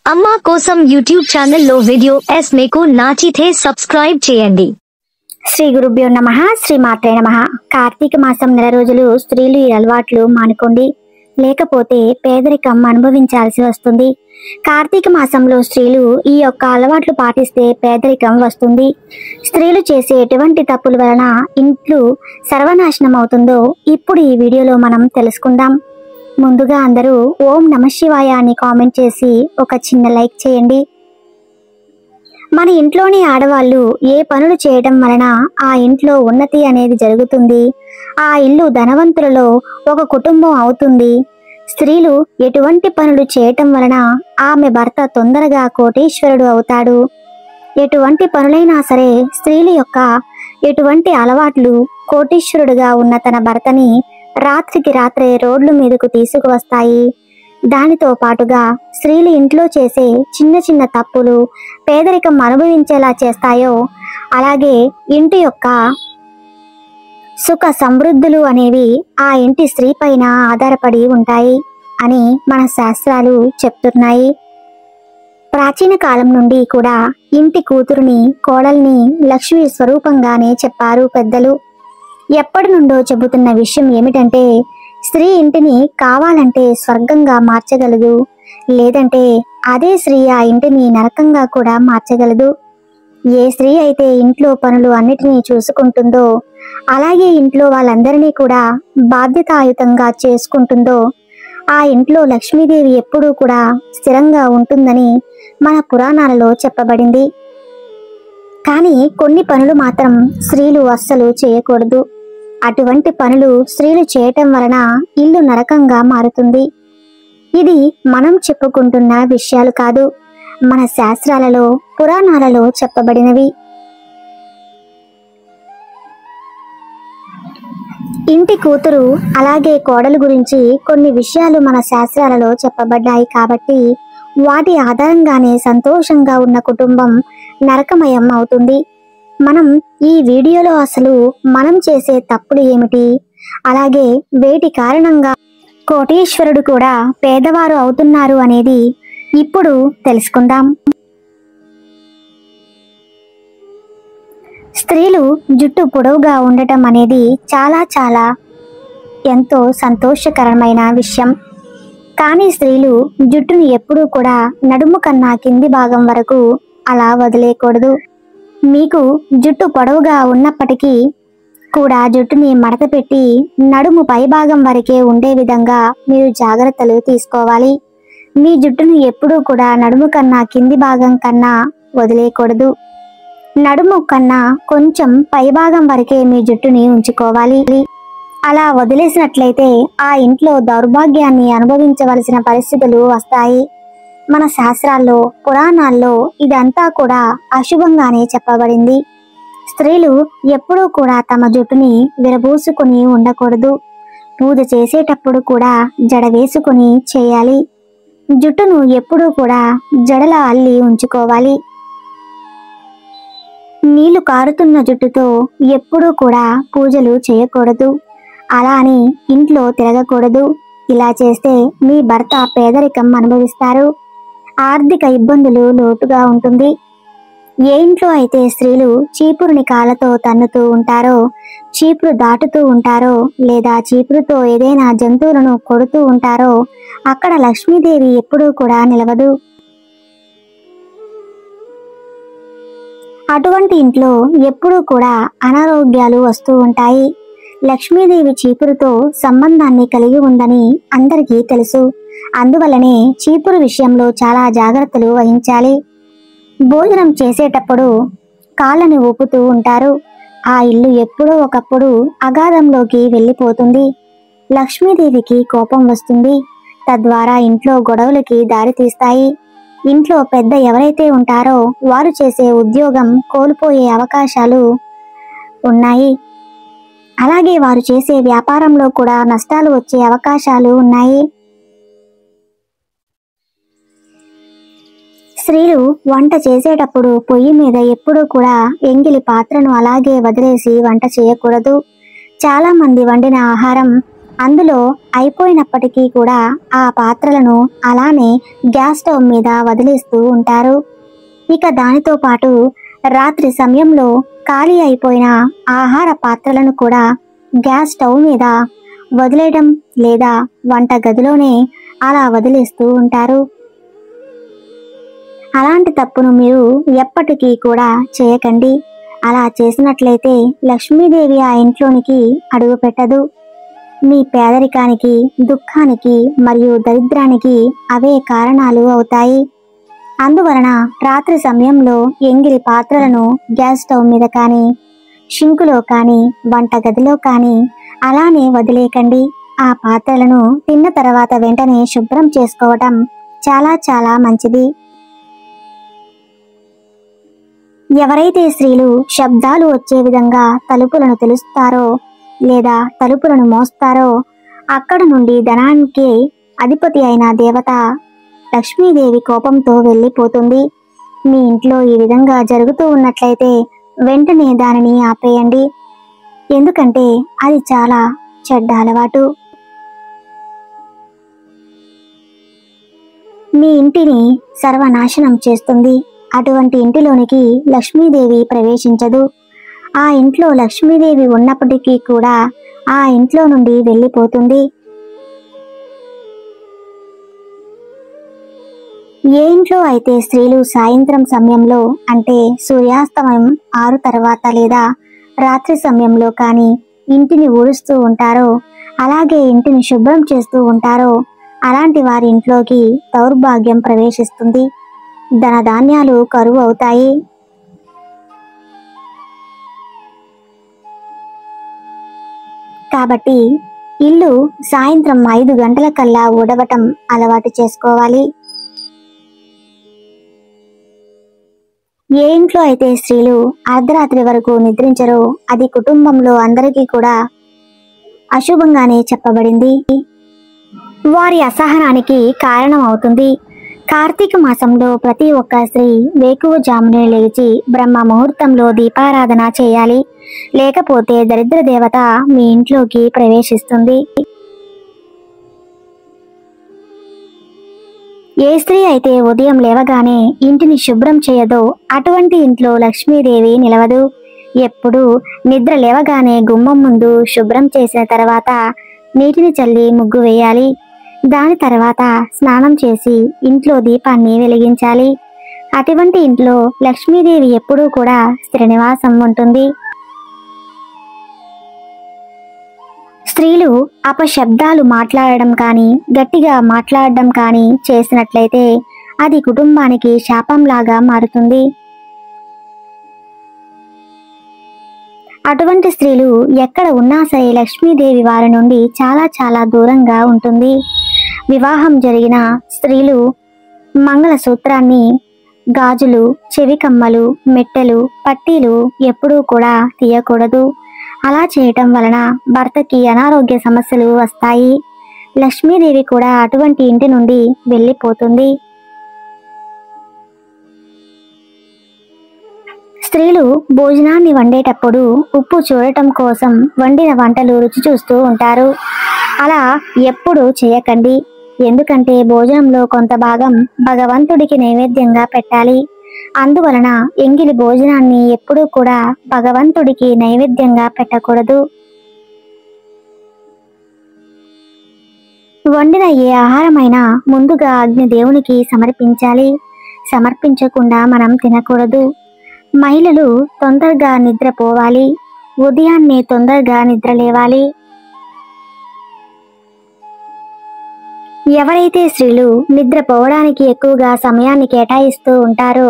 అమ్మా కోసం యూట్యూబ్ ఛానల్లో వీడియో మీకు నచ్చితే సబ్స్క్రైబ్ చేయండి. శ్రీ గురుభ్యో నమః. శ్రీ మాత్రే నమః. కార్తీక మాసం నెల రోజులు స్త్రీలు ఈ అలవాట్లు మానుకోండి, లేకపోతే పేదరికం అనుభవించాల్సి వస్తుంది. కార్తీక మాసంలో స్త్రీలు ఈ యొక్క అలవాట్లు పాటిస్తే పేదరికం వస్తుంది. స్త్రీలు చేసే ఎటువంటి తప్పుల వలన ఇంట్లో సర్వనాశనం అవుతుందో ఇప్పుడు ఈ వీడియోలో మనం తెలుసుకుందాం. ముందుగా అందరూ ఓం నమః శివాయ అని కామెంట్ చేసి ఒక చిన్న లైక్ చేయండి. మన ఇంట్లోని ఆడవాళ్ళు ఏ పనులు చేయడం వలన ఆ ఇంట్లో ఉన్నతి అనేది జరుగుతుంది, ఆ ఇల్లు ధనవంతులలో ఒక కుటుంబం అవుతుంది. స్త్రీలు ఎటువంటి పనులు చేయటం వలన ఆమె భర్త తొందరగా కోటీశ్వరుడు అవుతాడు. ఎటువంటి పనులైనా సరే స్త్రీల యొక్క ఎటువంటి అలవాట్లు కోటీశ్వరుడుగా ఉన్న తన భర్తని రాత్రికి రాత్రే రోడ్ల మీదకు తీసుకువస్తాయి. దానితో పాటుగా స్త్రీలు ఇంట్లో చేసే చిన్న చిన్న తప్పులు పేదరికం అనుభవించేలా చేస్తాయో, అలాగే ఇంటి యొక్క సుఖ సమృద్ధులు అనేవి ఆ ఇంటి స్త్రీ పైన ఆధారపడి ఉంటాయి అని మన శాస్త్రాలు చెప్తున్నాయి. ప్రాచీన కాలం నుండి కూడా ఇంటి కూతురుని, కోడల్ని లక్ష్మీ స్వరూపంగానే చెప్పారు పెద్దలు. ఎప్పటి నుండో చెబుతున్న విషయం ఏమిటంటే, స్త్రీ ఇంటిని కావాలంటే స్వర్గంగా మార్చగలదు, లేదంటే అదే స్త్రీ ఆ ఇంటిని నరకంగా కూడా మార్చగలదు. ఏ స్త్రీ అయితే ఇంట్లో పనులు అన్నిటినీ చూసుకుంటుందో, అలాగే ఇంట్లో వాళ్ళందరినీ కూడా బాధ్యతాయుతంగా చేసుకుంటుందో, ఆ ఇంట్లో లక్ష్మీదేవి ఎప్పుడూ కూడా స్థిరంగా ఉంటుందని మన పురాణాలలో చెప్పబడింది. కానీ కొన్ని పనులు మాత్రం స్త్రీలు అస్సలు చేయకూడదు. అటువంటి పనులు స్త్రీలు చేయటం వలన ఇల్లు నరకంగా మారుతుంది. ఇది మనం చెప్పుకుంటున్న విషయాలు కాదు, మన శాస్త్రాలలో పురాణాలలో చెప్పబడినవి. ఇంటి కూతురు అలాగే కోడలు గురించి కొన్ని విషయాలు మన శాస్త్రాలలో చెప్పబడ్డాయి కాబట్టి వాటి ఆధారంగానే సంతోషంగా ఉన్న కుటుంబం నరకమయం అవుతుంది. మనం ఈ వీడియోలో అసలు మనం చేసే తప్పులు ఏమిటి, అలాగే వేటి కారణంగా కోటీశ్వరుడు కూడా పేదవారు అవుతున్నారు అనేది ఇప్పుడు తెలుసుకుందాం. స్త్రీలు జుట్టు పొడవుగా ఉండటం అనేది చాలా ఎంతో సంతోషకరమైన విషయం. కానీ స్త్రీలు జుట్టుని ఎప్పుడూ కూడా నడుము కన్నా కింది భాగం వరకు అలా వదిలేయకూడదు. మీకు జుట్టు పొడవుగా ఉన్నప్పటికీ కూడా జుట్టుని మడత పెట్టి నడుము పైభాగం వరకే ఉండే విధంగా మీరు జాగ్రత్తలు తీసుకోవాలి. మీ జుట్టును ఎప్పుడూ కూడా నడుము కన్నా కింది భాగం కన్నా వదిలేయకూడదు. నడుము కన్నా కొంచెం పైభాగం వరకే మీ జుట్టుని ఉంచుకోవాలి. అలా వదిలేసినట్లయితే ఆ ఇంట్లో దౌర్భాగ్యాన్ని అనుభవించవలసిన పరిస్థితులు వస్తాయి. మన శాస్త్రాల్లో పురాణాల్లో ఇదంతా కూడా అశుభంగానే చెప్పబడింది. స్త్రీలు ఎప్పుడూ కూడా తమ జుట్టుని విరబూసుకుని ఉండకూడదు. పూజ చేసేటప్పుడు కూడా జడ వేసుకుని చేయాలి. జుట్టును ఎప్పుడూ కూడా జడల అల్లి ఉంచుకోవాలి. నీళ్లు కారుతున్న జుట్టుతో ఎప్పుడూ కూడా పూజలు చేయకూడదు. అలా అని ఇంట్లో తిరగకూడదు. ఇలా చేస్తే మీ భర్త పేదరికం అనుభవిస్తారు, ఆర్థిక ఇబ్బందులు లోటుగా ఉంటుంది. ఏ ఇంట్లో అయితే స్త్రీలు చీపురుని కాళ్ళతో తన్నుతూ ఉంటారో, చీపురు దాటుతూ ఉంటారో, లేదా చీపురుతో ఏదైనా జంతువులను కొడుతూ ఉంటారో అక్కడ లక్ష్మీదేవి ఎప్పుడూ కూడా నిలవదు. అటువంటి ఇంట్లో ఎప్పుడూ కూడా అనారోగ్యాలు వస్తూ ఉంటాయి. లక్ష్మీదేవి చీపురుతో సంబంధాన్ని కలిగి ఉందని అందరికీ తెలుసు. అందువల్లనే చీపురు విషయంలో చాలా జాగ్రత్తలు వహించాలి. భోజనం చేసేటప్పుడు కాళ్ళని ఊపుతూ ఉంటారు. ఆ ఇల్లు ఎప్పుడో ఒకప్పుడు అగాధంలోకి వెళ్ళిపోతుంది. లక్ష్మీదేవికి కోపం వస్తుంది. తద్వారా ఇంట్లో గొడవలకి దారితీస్తాయి. ఇంట్లో పెద్ద ఎవరైతే ఉంటారో వారు చేసే ఉద్యోగం కోల్పోయే అవకాశాలు ఉన్నాయి. అలాగే వారు చేసే వ్యాపారంలో కూడా నష్టాలు వచ్చే అవకాశాలు ఉన్నాయి. స్త్రీలు వంట చేసేటప్పుడు పొయ్యి మీద ఎప్పుడూ కూడా ఎంగిలి పాత్రను అలాగే వదిలేసి వంట చేయకూడదు. చాలా మంది వండిన ఆహారం అందులో అయిపోయినప్పటికీ కూడా ఆ పాత్రలను అలానే గ్యాస్ స్టవ్ మీద వదిలేస్తూ ఉంటారు. ఇక దానితో పాటు రాత్రి సమయంలో ఖాళీ అయిపోయిన ఆహార పాత్రలను కూడా గ్యాస్ స్టవ్ మీద వదిలేయడం లేదా వంట గదిలోనే అలా వదిలేస్తూ ఉంటారు. అలాంటి తప్పును మీరు ఎప్పటికీ కూడా చేయకండి. అలా చేసినట్లయితే లక్ష్మీదేవి ఆ ఇంట్లోనికి అడుగు పెట్టదు. మీ పేదరికానికి, దుఃఖానికి మరియు దరిద్రానికి అవే కారణాలు అవుతాయి. అందువలన రాత్రి సమయంలో ఎంగిలి పాత్రలను గ్యాస్ స్టవ్ మీద కానీ, షింకులో కానీ, వంట గదిలో కానీ అలానే వదిలేకండి. ఆ పాత్రలను తిన్న తర్వాత వెంటనే శుభ్రం చేసుకోవటం చాలా చాలా మంచిది. ఎవరైతే స్త్రీలు శబ్దాలు వచ్చే విధంగా తలుపులను తెలుస్తారో లేదా తలుపులను మోస్తారో అక్కడ నుండి ధనానికి అధిపతి అయిన దేవత లక్ష్మీదేవి కోపంతో వెళ్ళిపోతుంది. మీ ఇంట్లో ఈ విధంగా జరుగుతూ ఉన్నట్లయితే వెంటనే దానిని ఆపేయండి. ఎందుకంటే అది చాలా చెడ్డ అలవాటు. మీ ఇంటిని సర్వనాశనం చేస్తుంది. అటువంటి ఇంటిలోనికి లక్ష్మీదేవి ప్రవేశించదు. ఆ ఇంట్లో లక్ష్మీదేవి ఉన్నప్పటికీ కూడా ఆ ఇంట్లో నుండి వెళ్ళిపోతుంది. ఏ ఇంట్లో అయితే స్త్రీలు సాయంత్రం సమయంలో అంటే సూర్యాస్తమయం 6 తర్వాత లేదా రాత్రి సమయంలో కానీ ఇంటిని ఊడుస్తూ ఉంటారో, అలాగే ఇంటిని శుభ్రం చేస్తూ ఉంటారో అలాంటి వారి ఇంట్లోకి దౌర్భాగ్యం ప్రవేశిస్తుంది. ధనధాన్యాలు కరువు అవుతాయి. కాబట్టి ఇల్లు సాయంత్రం 5 గంటల కల్లా ఊడవటం అలవాటు చేసుకోవాలి. ఏ ఇంట్లో అయితే స్త్రీలు అర్ధరాత్రి వరకు నిద్రించరో అది కుటుంబంలో అందరికీ కూడా అశుభంగానే చెప్పబడింది. వారి అసహనానికి కారణం అవుతుంది. కార్తీక మాసంలో ప్రతి ఒక్క స్త్రీ వేకువజామునే లేచి బ్రహ్మ ముహూర్తంలో దీపారాధన చేయాలి. లేకపోతే దరిద్ర దేవత మీ ఇంట్లోకి ప్రవేశిస్తుంది. ఏ స్త్రీ అయితే ఉదయం లేవగానే ఇంటిని శుభ్రం చేయదో అటువంటి ఇంట్లో లక్ష్మీదేవి నిలవదు. ఎప్పుడు నిద్ర లేవగానే గుమ్మం ముందు శుభ్రం చేసిన తర్వాత నీటిని చల్లి ముగ్గు వేయాలి. దాని తర్వాత స్నానం చేసి ఇంట్లో దీపాన్ని వెలిగించాలి. అటువంటి ఇంట్లో లక్ష్మీదేవి ఎప్పుడూ కూడా స్థిర నివాసం ఉంటుంది. స్త్రీలు అపశబ్దాలు మాట్లాడడం కానీ గట్టిగా మాట్లాడడం కానీ చేసినట్లయితే అది కుటుంబానికి శాపంలాగా మారుతుంది. అటువంటి స్త్రీలు ఎక్కడ ఉన్నా సరే లక్ష్మీదేవి వారి నుండి చాలా చాలా దూరంగా ఉంటుంది. వివాహం జరిగిన స్త్రీలు మంగళసూత్రాన్ని, గాజులు, చెవి కమ్మలు, మెట్టెలు, పట్టీలు ఎప్పుడూ కూడా తీయకూడదు. అలా చేయటం వలన భర్తకి అనారోగ్య సమస్యలు వస్తాయి. లక్ష్మీదేవి కూడా అటువంటి ఇంటి నుండి వెళ్ళిపోతుంది. స్త్రీలు భోజనాన్ని వండేటప్పుడు ఉప్పు చూడటం కోసం వండిన వంటలు రుచి చూస్తూ ఉంటారు. అలా ఎప్పుడు చేయకండి. ఎందుకంటే భోజనంలో కొంత భాగం భగవంతుడికి నైవేద్యంగా పెట్టాలి. అందువలన ఎంగిలి భోజనాన్ని ఎప్పుడూ కూడా భగవంతుడికి నైవేద్యంగా పెట్టకూడదు. వండిన ఏ ఆహారమైనా ముందుగా అగ్నిదేవునికి సమర్పించాలి. సమర్పించకుండా మనం తినకూడదు. మహిళలు తొందరగా నిద్రపోవాలి. ఉదయాన్నే తొందరగా నిద్రలేవాలి. ఎవరైతే స్త్రీలు నిద్రపోవడానికి ఎక్కువగా సమయాన్ని కేటాయిస్తూ ఉంటారో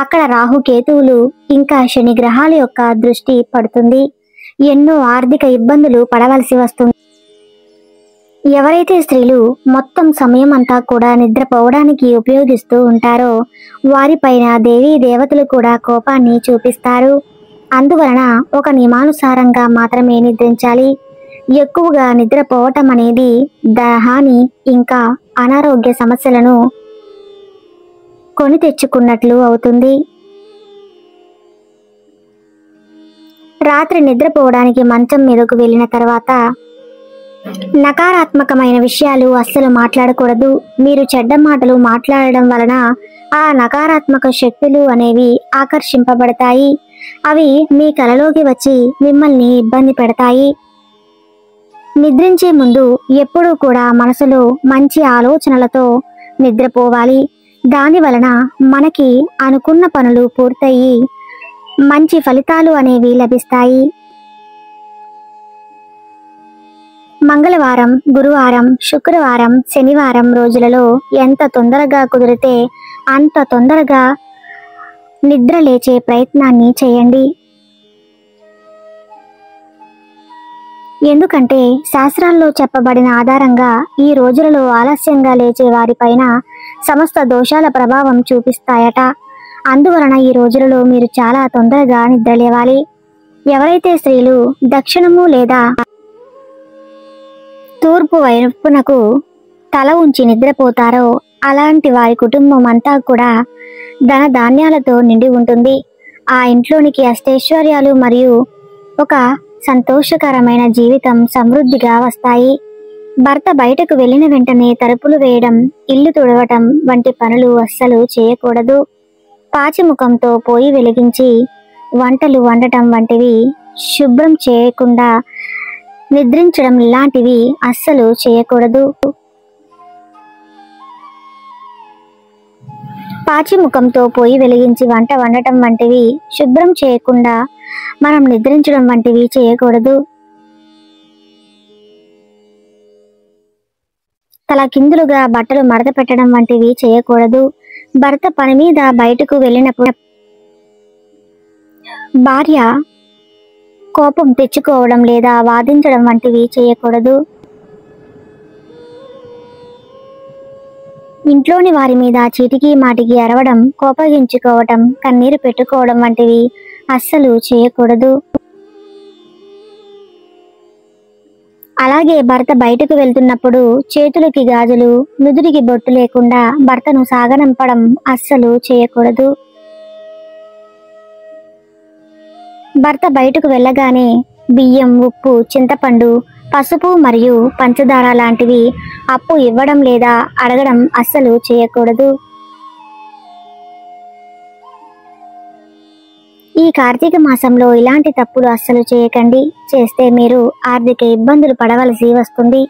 అక్కడ రాహుకేతువులు ఇంకా శని గ్రహాల యొక్క దృష్టి పడుతుంది. ఎన్నో ఆర్థిక ఇబ్బందులు పడవలసి వస్తుంది. ఎవరైతే స్త్రీలు మొత్తం సమయం అంతా కూడా నిద్రపోవడానికి ఉపయోగిస్తూ ఉంటారో వారిపైన దేవీ దేవతలు కూడా కోపాన్ని చూపిస్తారు. అందువలన ఒక నియమానుసారంగా మాత్రమే నిద్రించాలి. ఎక్కువగా నిద్రపోవటం అనేది హాని ఇంకా అనారోగ్య సమస్యలను కొని తెచ్చుకున్నట్లు అవుతుంది. రాత్రి నిద్రపోవడానికి మంచం మీదకు వెళ్ళిన తర్వాత నకారాత్మకమైన విషయాలు అస్సలు మాట్లాడకూడదు. మీరు చెడ్డ మాటలు మాట్లాడడం వలన ఆ నకారాత్మక శక్తులు అనేవి ఆకర్షింపబడతాయి. అవి మీ కలలోకి వచ్చి మిమ్మల్ని ఇబ్బంది పెడతాయి. నిద్రించే ముందు ఎప్పుడూ కూడా మనసులో మంచి ఆలోచనలతో నిద్రపోవాలి. దాని వలన మనకి అనుకున్న పనులు పూర్తయి మంచి ఫలితాలు అనేవి లభిస్తాయి. మంగళవారం, గురువారం, శుక్రవారం, శనివారం రోజులలో ఎంత తొందరగా కుదిరితే అంత తొందరగా నిద్ర లేచే ప్రయత్నాన్ని చేయండి. ఎందుకంటే శాస్త్రాల్లో చెప్పబడిన ఆధారంగా ఈ రోజులలో ఆలస్యంగా లేచే వారిపైన సమస్త దోషాల ప్రభావం చూపిస్తాయట. అందువలన ఈ రోజులలో మీరు చాలా తొందరగా నిద్రలేవాలి. ఎవరైతే స్త్రీలు దక్షిణము లేదా తూర్పు వైపునకు తల ఉంచి నిద్రపోతారో అలాంటి వారి కుటుంబం అంతా కూడా ధన ధాన్యాలతో నిండి ఉంటుంది. ఆ ఇంట్లోనికి అష్టైశ్వర్యాలు మరియు ఒక సంతోషకరమైన జీవితం సమృద్ధిగా వస్తాయి. భర్త బయటకు వెళ్ళిన వెంటనే తలుపులు వేయడం, ఇల్లు తుడవటం వంటి పనులు అస్సలు చేయకూడదు. పాచిముఖంతో పొయ్యి వెలిగించి వంటలు వండటం వంటివి, శుభ్రం చేయకుండా నిద్రించడం లాంటివి అస్సలు చేయకూడదు. పాచిముఖంతో పొయ్యి వెలిగించి వంట వండటం వంటివి, శుభ్రం చేయకుండా మనం నిద్రించడం వంటివి చేయకూడదు. తల కిందులుగా బట్టలు మడత పెట్టడం వంటివి చేయకూడదు. భర్త పని మీద బయటకు వెళ్ళినప్పుడు భార్య కోపం తెచ్చుకోవడం లేదా వాదించడం వంటివి చేయకూడదు. ఇంట్లోని వారి మీద చీటికి మాటికి అరవడం, కోపగించుకోవటం, కన్నీరు పెట్టుకోవడం వంటివి అస్సలు చేయకూడదు. అలాగే భర్త బయటకు వెళ్తున్నప్పుడు చేతులకి గాజులు, నుదురికి బొట్టు లేకుండా భర్తను సాగనంపడం అస్సలు చేయకూడదు. భర్త బయటకు వెళ్ళగానే బియ్యం, ఉప్పు, చింతపండు, పసుపు మరియు పంచదార లాంటివి అప్పు ఇవ్వడం లేదా అడగడం అస్సలు చేయకూడదు. ఈ కార్తీక మాసంలో ఇలాంటి తప్పులు అస్సలు చేయకండి. చేస్తే మీరు ఆర్థిక ఇబ్బందులు పడవలసి వస్తుంది.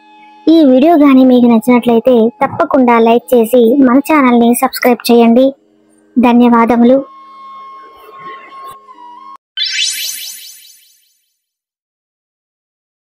ఈ వీడియో గానీ మీకు నచ్చినట్లయితే తప్పకుండా లైక్ చేసి మన ఛానల్ని సబ్స్క్రైబ్ చేయండి. ధన్యవాదములు.